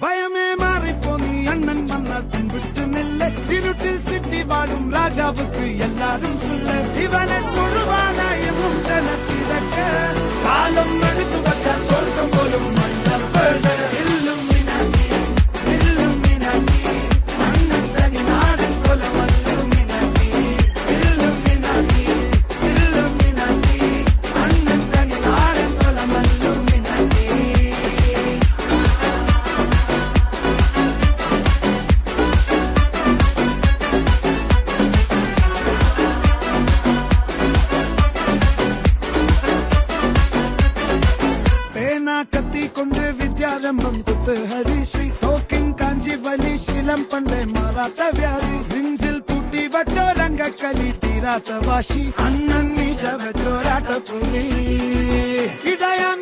ഭയമേ മാറിപ്പോ നീ അണ്ണൻ വന്നാൽ പിൻവിട്ട് നെല്ല് ഇരുട്ടിൽ സിറ്റി വാടും രാജാവുക്ക് എല്ലാരും സുല്ല് ഇവനെ തൊഴുവാനായും ജനത്തിരക്ക് കാലം എടുത്തു വച്ചാൽ സ്വർഗം പോലും മണ്ണപ്പേട് കത്തി കൊണ്ട് വിദ്യാരംഭം കുത്ത് ഹരിശ്രീ തോക്കിൻ കാഞ്ചി വലി ശീലം പണ്ടേ മാറാത്ത വ്യാധി നെഞ്ചിൽ പൂട്ടി വച്ചോ രംഗക്കലി തീരാത്ത വാശി അണ്ണൻ മീശ വെച്ചോരാട്ട പുലി ഇടയാൻ